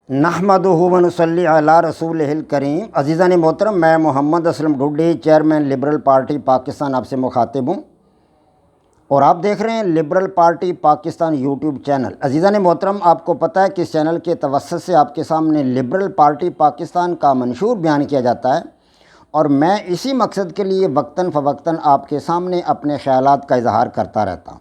نحمدہ و نصلی علی رسولہ الکریم۔ عزیزان محترم، میں Muhammad Aslam Dhuddi, chairman liberal party Pakistan, آپ سے مخاطب ہوں اور آپ دیکھ رہے ہیں liberal party Pakistan YouTube channel. عزیزان محترم، آپ کو پتہ ہے کہ اس چینل کے توسط سے آپ کے سامنے لبرل پارٹی پاکستان کا منشور بیان کیا جاتا ہے اور میں اسی مقصد کے لیے وقتاً فوقتاً آپ کے سامنے اپنے خیالات کا اظہار کرتا رہتا ہوں۔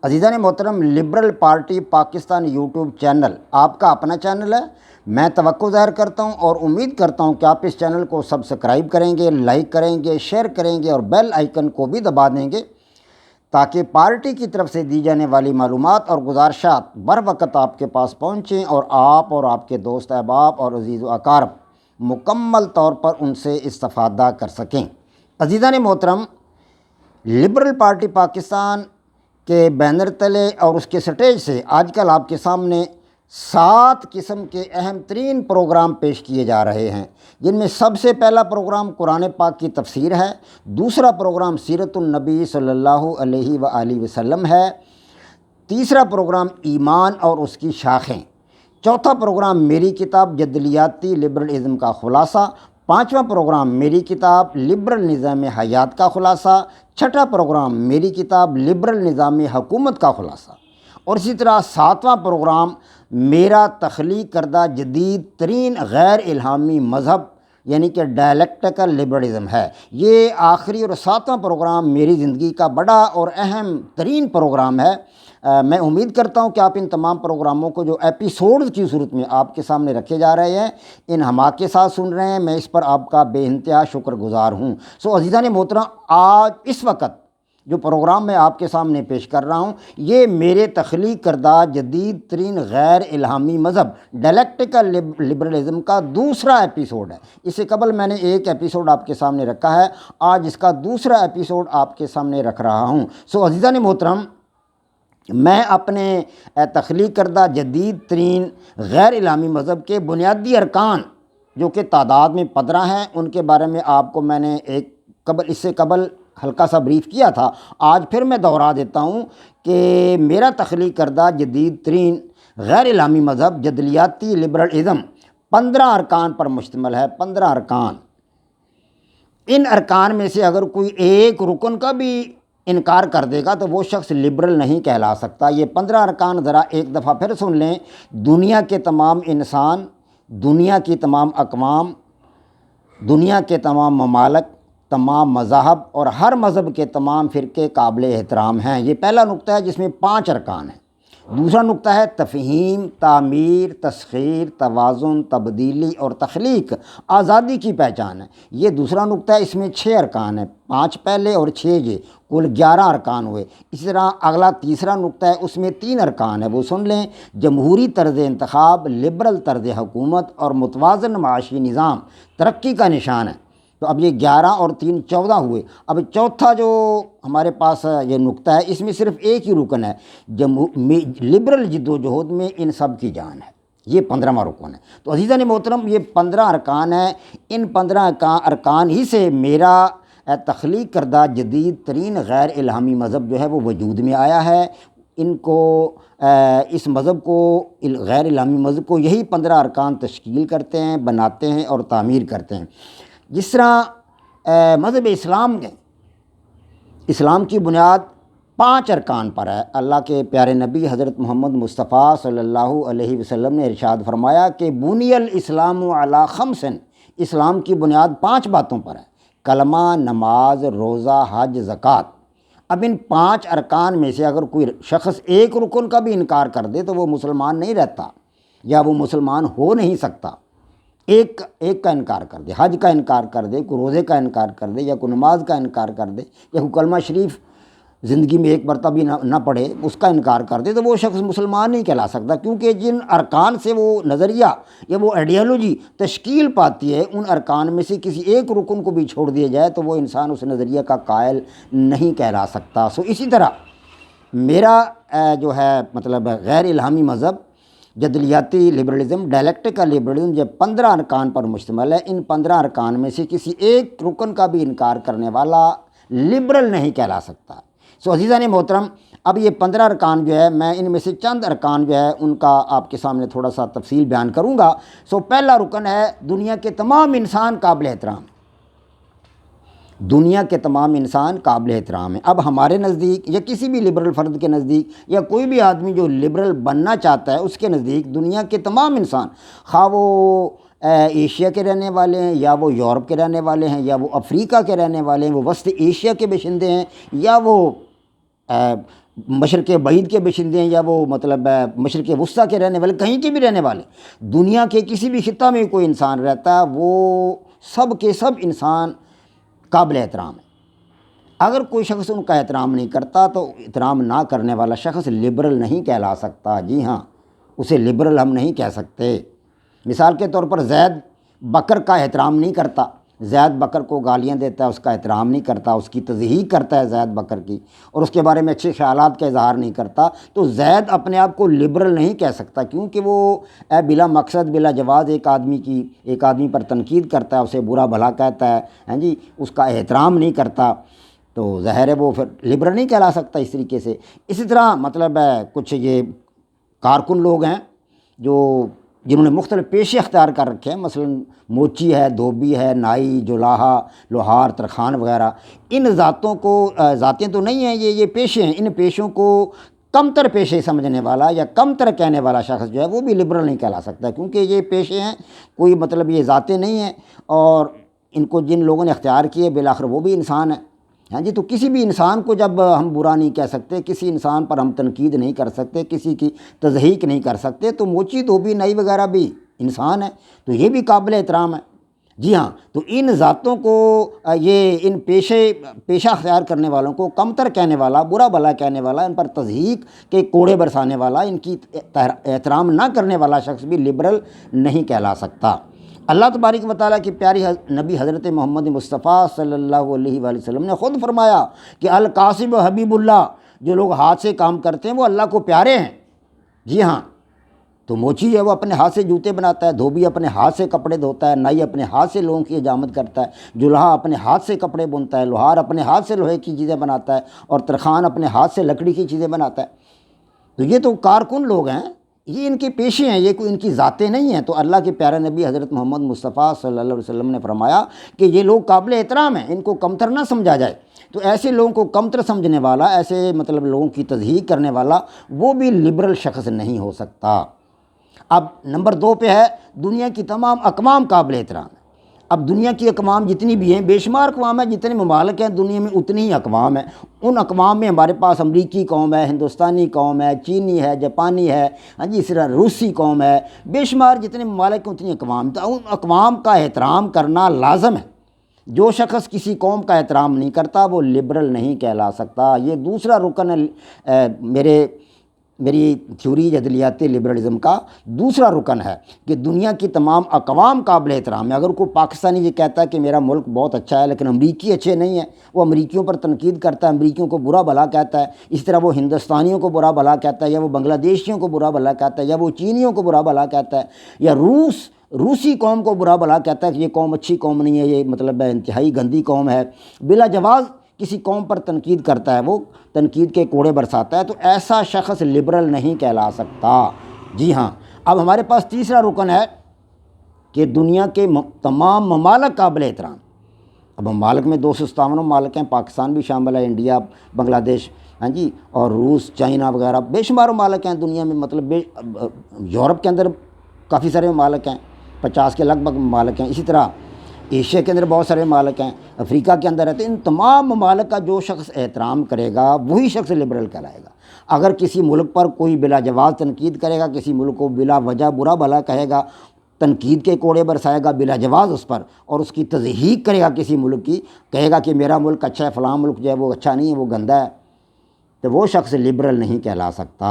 عزیزان محترم، liberal party Pakistan YouTube channel آپ کا اپنا چینل ہے۔ میں توقع ظاہر کرتا ہوں اور امید کرتا ہوں کہ آپ اس چینل کو سبسکرائب کریں گے، لائک کریں گے، شیئر کریں گے اور بیل آئیکن کو بھی دبا دیں گے تاکہ پارٹی کی طرف سے دی جانے والی معلومات اور گزارشات بر وقت آپ کے پاس پہنچیں اور آپ کے دوست احباب اور عزیز و اقارب مکمل طور پر ان سے استفادہ کر سکیں۔ عزیزان محترم، لبرل پارٹی پاکستان کے بینر تلے اور اس کے سٹیج سے آج کل آپ کے سامنے 7 قسم کے اہم ترین پروگرام پیش کیے جا رہے ہیں، جن میں سب سے پہلا پروگرام قرآن پاک کی تفسیر ہے، دوسرا پروگرام سیرت النبی صلی اللہ علیہ وآلہ وسلم ہے، تیسرا پروگرام ایمان اور اس کی شاخیں، چوتھا پروگرام میری کتاب جدلیاتی لبرلزم کا خلاصہ، پانچواں پروگرام میری کتاب لبرل نظام حیات کا خلاصہ، چھٹا پروگرام میری کتاب لبرل نظام حکومت کا خلاصہ، اور اسی طرح ساتواں پروگرام میرا تخلیق کردہ جدید ترین غیر الہامی مذہب یعنی کہ ڈائلیکٹیکل لبرلزم ہے۔ یہ آخری اور ساتواں پروگرام میری زندگی کا بڑا اور اہم ترین پروگرام ہے۔ میں امید کرتا ہوں کہ آپ ان تمام پروگراموں کو جو ایپیسوڈز کی صورت میں آپ کے سامنے رکھے جا رہے ہیں، ان ہمات کے ساتھ سن رہے ہیں۔ میں اس پر آپ کا بے انتہا شکر گزار ہوں۔ عزیزان محترم، آج اس وقت جو پروگرام میں آپ کے سامنے پیش کر رہا ہوں، یہ میرے تخلیق کردہ جدید ترین غیر الہامی مذہب ڈائلیکٹیکل لبرلزم کا دوسرا ایپیسوڈ ہے۔ اس سے قبل میں نے ایک ایپیسوڈ آپ کے سامنے رکھا ہے، آج اس کا دوسرا ایپیسوڈ آپ کے سامنے رکھ رہا ہوں۔ عزیزان محترم، میں اپنے تخلیق کردہ جدید ترین غیر الہامی مذہب کے بنیادی ارکان جو کہ تعداد میں 15 ہیں، ان کے بارے میں آپ کو میں نے اس سے قبل ہلکا سا بریف کیا تھا۔ آج پھر میں دہرا دیتا ہوں کہ میرا تخلیق کردہ جدید ترین غیر الہامی مذہب جدلیاتی لبرلزم 15 ارکان پر مشتمل ہے۔ 15 ارکان، ان ارکان میں سے اگر کوئی ایک رکن کا بھی انکار کر دے گا تو وہ شخص لبرل نہیں کہلا سکتا۔ یہ 15 ارکان ذرا ایک دفعہ پھر سن لیں۔ دنیا کے تمام انسان، دنیا کی تمام اقوام، دنیا کے تمام ممالک، تمام مذاہب اور ہر مذہب کے تمام فرقے قابل احترام ہیں۔ یہ پہلا نقطہ ہے جس میں 5 ارکان ہیں۔ دوسرا نقطہ ہے تفہیم، تعمیر، تسخیر، توازن، تبدیلی اور تخلیق، آزادی کی پہچان ہے۔ یہ دوسرا نقطہ ہے، اس میں 6 ارکان ہیں، 5 پہلے اور 6 یہ، کل 11 ارکان ہوئے۔ اسی طرح اگلا تیسرا نقطہ ہے، اس میں 3 ارکان ہیں، وہ سن لیں۔ جمہوری طرز انتخاب، لبرل طرز حکومت اور متوازن معاشی نظام ترقی کا نشان ہے۔ تو اب یہ 11 اور 3 14 ہوئے۔ اب چوتھا جو ہمارے پاس یہ نقطہ ہے، اس میں صرف ایک ہی رکن ہے، لبرل جد و جہد میں ان سب کی جان ہے۔ یہ 15واں رکن ہے۔ تو عزیزان محترم، یہ 15 ارکان ہیں۔ ان 15 ارکان ہی سے میرا تخلیق کردہ جدید ترین غیر الہامی مذہب جو ہے وہ وجود میں آیا ہے۔ اس مذہب کو، غیر الہامی مذہب کو یہی 15 ارکان تشکیل کرتے ہیں، بناتے ہیں اور تعمیر کرتے ہیں۔ جس طرح مذہب اسلام کی بنیاد 5 ارکان پر ہے۔ اللہ کے پیارے نبی حضرت محمد مصطفیٰ صلی اللہ علیہ وسلم نے ارشاد فرمایا کہ بنی الاسلام علی 5، اسلام کی بنیاد 5 باتوں پر ہے: کلمہ، نماز، روزہ، حج، زکوٰۃ۔ اب ان 5 ارکان میں سے اگر کوئی شخص ایک رکن کا بھی انکار کر دے تو وہ مسلمان نہیں رہتا یا وہ مسلمان ہو نہیں سکتا۔ ایک کا انکار کر دے، حج کا انکار کر دے، کوئی روزے کا انکار کر دے، یا کوئی نماز کا انکار کر دے، یا کوئی کلمہ شریف زندگی میں ایک مرتبہ بھی نہ پڑھے، اس کا انکار کر دے، تو وہ شخص مسلمان نہیں کہلا سکتا، کیونکہ جن ارکان سے وہ نظریہ یا وہ آئیڈیالوجی تشکیل پاتی ہے، ان ارکان میں سے کسی ایک رکن کو بھی چھوڑ دیا جائے تو وہ انسان اس نظریہ کا قائل نہیں کہلا سکتا۔ اسی طرح میرا جو ہے غیر الہامی مذہب جدلیاتی لبرلزم، ڈائلیکٹیکل لبرلزم، جب 15 ارکان پر مشتمل ہے۔ ان 15 ارکان میں سے کسی ایک رکن کا بھی انکار کرنے والا لبرل نہیں کہلا سکتا۔ عزیزان محترم، اب یہ 15 ارکان جو ہے میں ان میں سے چند ارکان جو ہے ان کا آپ کے سامنے تھوڑا سا تفصیل بیان کروں گا۔ پہلا رکن ہے دنیا کے تمام انسان قابل احترام، دنیا کے تمام انسان قابل احترام ہیں۔ اب ہمارے نزدیک یا کسی بھی لبرل فرد کے نزدیک یا کوئی بھی آدمی جو لبرل بننا چاہتا ہے اس کے نزدیک دنیا کے تمام انسان، خواہ وہ ایشیا کے رہنے والے ہیں یا وہ یورپ کے رہنے والے ہیں یا وہ افریقہ کے رہنے والے ہیں، وہ وسط ایشیا کے باشندے ہیں یا وہ مشرق بعید کے باشندے ہیں یا وہ مطلب مشرق وسطیٰ کے رہنے والے، کہیں کے بھی رہنے والے، دنیا کے کسی بھی خطہ میں کوئی انسان رہتا ہے، وہ سب کے سب انسان قابل احترام ہے۔ اگر کوئی شخص ان کا احترام نہیں کرتا تو احترام نہ کرنے والا شخص لبرل نہیں کہلا سکتا۔ جی ہاں، اسے لبرل ہم نہیں کہہ سکتے۔ مثال کے طور پر زید بکر کا احترام نہیں کرتا، زید بکر کو گالیاں دیتا ہے، اس کا احترام نہیں کرتا، اس کی تضحیق کرتا ہے زید بکر کی، اور اس کے بارے میں اچھے خیالات کا اظہار نہیں کرتا، تو زید اپنے آپ کو لبرل نہیں کہہ سکتا، کیونکہ وہ بلا مقصد بلا جواز ایک آدمی پر تنقید کرتا ہے، اسے برا بھلا کہتا ہے، ہاں جی، اس کا احترام نہیں کرتا، تو ظاہر ہے وہ پھر لبرل نہیں کہلا سکتا اس طریقے سے۔ اسی طرح مطلب کچھ یہ کارکن لوگ ہیں جنہوں نے مختلف پیشے اختیار کر رکھے ہیں، مثلا موچی ہے، دھوبی ہے، نائی، جولاہا، لوہار، ترخان وغیرہ، ان ذاتوں کو ذاتیں تو نہیں ہیں، یہ پیشے ہیں، ان پیشوں کو کم تر پیشے سمجھنے والا یا کم تر کہنے والا شخص جو ہے وہ بھی لبرل نہیں کہلا سکتا، کیونکہ یہ پیشے ہیں، کوئی مطلب یہ ذاتیں نہیں ہیں، اور ان کو جن لوگوں نے اختیار کیے بالآخر وہ بھی انسان ہیں، ہاں جی۔ تو کسی بھی انسان کو جب ہم برا نہیں کہہ سکتے، کسی انسان پر ہم تنقید نہیں کر سکتے، کسی کی تضحیق نہیں کر سکتے، تو موچی، دھوبی، نائی وغیرہ بھی انسان ہے، تو یہ بھی قابل احترام ہے۔ جی ہاں، تو ان ذاتوں کو یہ ان پیشہ اختیار کرنے والوں کو کمتر کہنے والا، برا بھلا کہنے والا، ان پر تضحیق کے کوڑے برسانے والا، ان کی احترام نہ کرنے والا شخص بھی لبرل نہیں کہلا سکتا۔ اللہ تبارک و تعالیٰ کی پیاری نبی حضرت محمد مصطفیٰ صلی اللہ علیہ وآلہ وسلم نے خود فرمایا کہ القاسب حبیب اللہ، جو لوگ ہاتھ سے کام کرتے ہیں وہ اللہ کو پیارے ہیں۔ جی ہاں، تو موچی ہے وہ اپنے ہاتھ سے جوتے بناتا ہے، دھوبی اپنے ہاتھ سے کپڑے دھوتا ہے، نائی اپنے ہاتھ سے لوگوں کی حجامت کرتا ہے، جولہا اپنے ہاتھ سے کپڑے بنتا ہے، لوہار اپنے ہاتھ سے لوہے کی چیزیں بناتا ہے، اور ترخان اپنے ہاتھ سے لکڑی کی چیزیں بناتا ہے۔ تو یہ تو کارکن لوگ ہیں، یہ ان کے پیشے ہیں، یہ کوئی ان کی ذاتیں نہیں ہیں۔ تو اللہ کے پیارے نبی حضرت محمد مصطفیٰ صلی اللہ علیہ وسلم نے فرمایا کہ یہ لوگ قابل احترام ہیں، ان کو کمتر نہ سمجھا جائے۔ تو ایسے لوگوں کو کمتر سمجھنے والا، ایسے مطلب لوگوں کی تضحیق کرنے والا، وہ بھی لبرل شخص نہیں ہو سکتا۔ اب نمبر 2 پہ ہے دنیا کی تمام اقوام قابل احترام ہیں۔ اب دنیا کی اقوام جتنی بھی ہیں، بے شمار اقوام ہیں، جتنے ممالک ہیں دنیا میں اتنی ہی اقوام ہیں۔ ان اقوام میں ہمارے پاس امریکی قوم ہے، ہندوستانی قوم ہے، چینی ہے، جاپانی ہے، ہاں جی، اس طرح روسی قوم ہے، بے شمار جتنے ممالک ہیں اتنی اقوام، تو ان اقوام کا احترام کرنا لازم ہے۔ جو شخص کسی قوم کا احترام نہیں کرتا وہ لبرل نہیں کہلا سکتا۔ یہ دوسرا رکن ہے میری تھیوری جدلیات لبرلزم کا دوسرا رکن ہے کہ دنیا کی تمام اقوام قابل احترام ہے۔ اگر کوئی پاکستانی یہ کہتا ہے کہ میرا ملک بہت اچھا ہے لیکن امریکی اچھے نہیں ہیں، وہ امریکیوں پر تنقید کرتا ہے، امریکیوں کو برا بھلا کہتا ہے، اس طرح وہ ہندوستانیوں کو برا بھلا کہتا ہے، یا وہ بنگلہ دیشیوں کو برا بھلا کہتا ہے، یا وہ چینیوں کو برا بھلا کہتا ہے، یا روسی قوم کو برا بھلا کہتا ہے کہ یہ قوم اچھی قوم نہیں ہے، یہ مطلب انتہائی گندی قوم ہے، بلا جواز کسی قوم پر تنقید کرتا ہے، وہ تنقید کے کوڑے برساتا ہے، تو ایسا شخص لبرل نہیں کہلا سکتا۔ جی ہاں، اب ہمارے پاس تیسرا رکن ہے کہ دنیا کے تمام ممالک قابل احترام۔ اب ممالک میں 257 ممالک ہیں، پاکستان بھی شامل ہے، انڈیا، بنگلہ دیش، ہاں جی، اور روس، چائنا وغیرہ بے شمار ممالک ہیں دنیا میں، مطلب یورپ کے اندر کافی سارے ممالک ہیں، 50 کے لگ بھگ ممالک ہیں، اسی طرح ایشیا کے اندر بہت سارے ممالک ہیں، افریقہ کے اندر رہتے ہیں۔ ان تمام ممالک کا جو شخص احترام کرے گا وہی شخص لبرل کہلائے گا۔ اگر کسی ملک پر کوئی بلا جواز تنقید کرے گا، کسی ملک کو بلا وجہ برا بھلا کہے گا، تنقید کے کوڑے برسائے گا بلا جواز اس پر، اور اس کی تضحیق کرے گا کسی ملک کی، کہے گا کہ میرا ملک اچھا ہے، فلاں ملک جو ہے وہ اچھا نہیں ہے، وہ گندا ہے، تو وہ شخص لبرل نہیں کہلا سکتا۔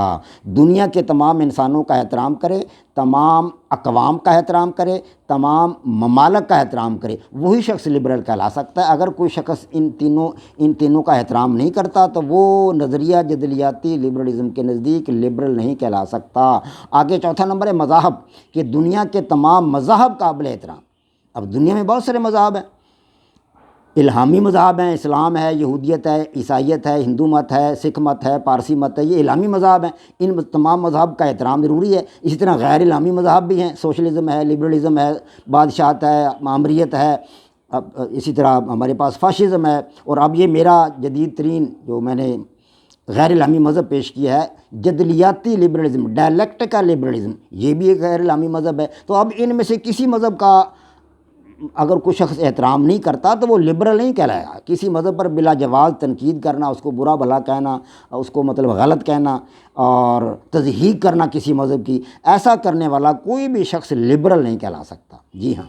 دنیا کے تمام انسانوں کا احترام کرے، تمام اقوام کا احترام کرے، تمام ممالک کا احترام کرے، وہی شخص لبرل کہلا سکتا ہے۔ اگر کوئی شخص ان تینوں کا احترام نہیں کرتا تو وہ نظریہ جدلیاتی لبرلزم کے نزدیک لبرل نہیں کہلا سکتا۔ آگے چوتھا نمبر ہے مذاہب، کہ دنیا کے تمام مذاہب قابل احترام۔ اب دنیا میں بہت سارے مذاہب ہیں، الہامی مذہب ہیں، اسلام ہے، یہودیت ہے، عیسائیت ہے، ہندو مت ہے، سکھ مت ہے، پارسی مت ہے، یہ الہامی مذہب ہیں۔ ان تمام مذہب کا احترام ضروری ہے۔ اسی طرح غیر الہامی مذہب بھی ہیں، سوشلزم ہے، لبرلزم ہے، بادشاہت ہے، معمریت ہے، اسی طرح ہمارے پاس فاشزم ہے۔ اور اب یہ میرا جدید ترین جو میں نے غیر الہامی مذہب پیش کیا ہے، جدلیاتی لبرلزم، ڈائلیکٹیکل لبرلزم، یہ بھی ایک غیر الہامی مذہب ہے۔ تو اب ان میں سے کسی مذہب کا اگر کوئی شخص احترام نہیں کرتا تو وہ لبرل نہیں کہلائے گا۔ کسی مذہب پر بلا جواز تنقید کرنا، اس کو برا بھلا کہنا، اس کو مطلب غلط کہنا اور تضحیق کرنا کسی مذہب کی، ایسا کرنے والا کوئی بھی شخص لبرل نہیں کہلا سکتا۔ جی ہاں،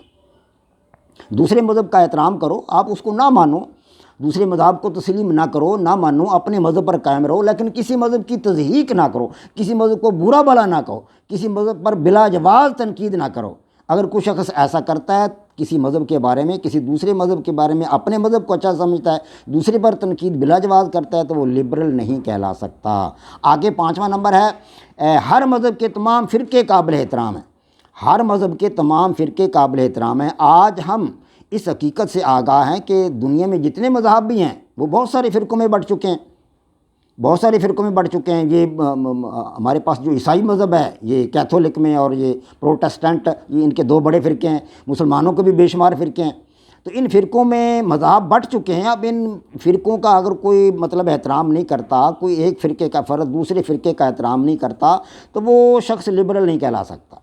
دوسرے مذہب کا احترام کرو، آپ اس کو نہ مانو، دوسرے مذہب کو تسلیم نہ کرو، نہ مانو، اپنے مذہب پر قائم رہو، لیکن کسی مذہب کی تضحیق نہ کرو، کسی مذہب کو برا بھلا نہ کہو، کسی مذہب پر بلا جواز تنقید نہ کرو۔ اگر کوئی شخص ایسا کرتا ہے کسی مذہب کے بارے میں، کسی دوسرے مذہب کے بارے میں، اپنے مذہب کو اچھا سمجھتا ہے، دوسرے پر تنقید بلا جواز کرتا ہے، تو وہ لبرل نہیں کہلا سکتا۔ آگے 5واں نمبر ہے، ہر مذہب کے تمام فرقے قابل احترام ہیں۔ ہر مذہب کے تمام فرقے قابل احترام ہیں۔ آج ہم اس حقیقت سے آگاہ ہیں کہ دنیا میں جتنے مذاہب بھی ہیں وہ بہت سارے فرقوں میں بٹ چکے ہیں، بہت سارے فرقوں میں بڑھ چکے ہیں۔ یہ ہمارے پاس جو عیسائی مذہب ہے، یہ کیتھولک میں، اور یہ پروٹسٹنٹ، یہ ان کے 2 بڑے فرقے ہیں۔ مسلمانوں کے بھی بے شمار فرقے ہیں۔ تو ان فرقوں میں مذاہب بٹ چکے ہیں۔ اب ان فرقوں کا اگر کوئی مطلب احترام نہیں کرتا، کوئی ایک فرقے کا فرد دوسرے فرقے کا احترام نہیں کرتا، تو وہ شخص لبرل نہیں کہلا سکتا۔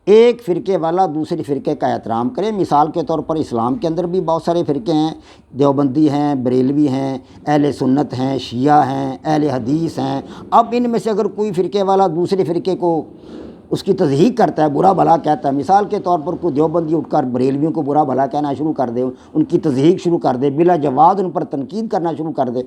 ایک فرقے والا دوسرے فرقے کا احترام کرے۔ مثال کے طور پر اسلام کے اندر بھی بہت سارے فرقے ہیں، دیوبندی ہیں، بریلوی ہیں، اہل سنت ہیں، شیعہ ہیں، اہل حدیث ہیں۔ اب ان میں سے اگر کوئی فرقے والا دوسرے فرقے کو اس کی تضحیق کرتا ہے، برا بھلا کہتا ہے، مثال کے طور پر کوئی دیوبندی اٹھ کر بریلویوں کو برا بھلا کہنا شروع کر دے، ان کی تضحیق شروع کر دے، بلا جواز ان پر تنقید کرنا شروع کر دے،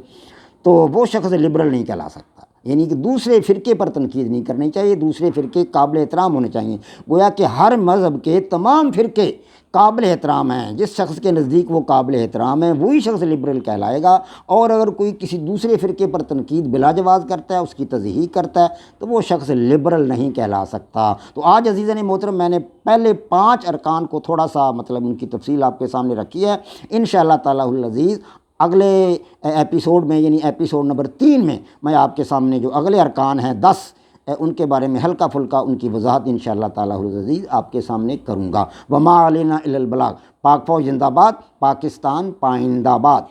تو وہ شخص لبرل نہیں کہلا سکتا۔ یعنی کہ دوسرے فرقے پر تنقید نہیں کرنی چاہیے، دوسرے فرقے قابل احترام ہونے چاہیے۔ گویا کہ ہر مذہب کے تمام فرقے قابل احترام ہیں۔ جس شخص کے نزدیک وہ قابل احترام ہے وہی شخص لبرل کہلائے گا۔ اور اگر کوئی کسی دوسرے فرقے پر تنقید بلا جواز کرتا ہے، اس کی تضحیق کرتا ہے، تو وہ شخص لبرل نہیں کہلا سکتا۔ تو آج عزیزان محترم میں نے پہلے 5 ارکان کو تھوڑا سا مطلب ان کی تفصیل آپ کے سامنے رکھی ہے۔ انشاءاللہ تعالی العزیز اگلے ایپیسوڈ میں، یعنی ایپیسوڈ نمبر 3 میں آپ کے سامنے جو اگلے ارکان ہیں 10، ان کے بارے میں ہلکا پھلکا ان کی وضاحت انشاءاللہ تعالی العزیز آپ کے سامنے کروں گا۔ وما علینا الا البلاغ۔ پاک فوج زندہ باد، پاکستان پائندہ باد۔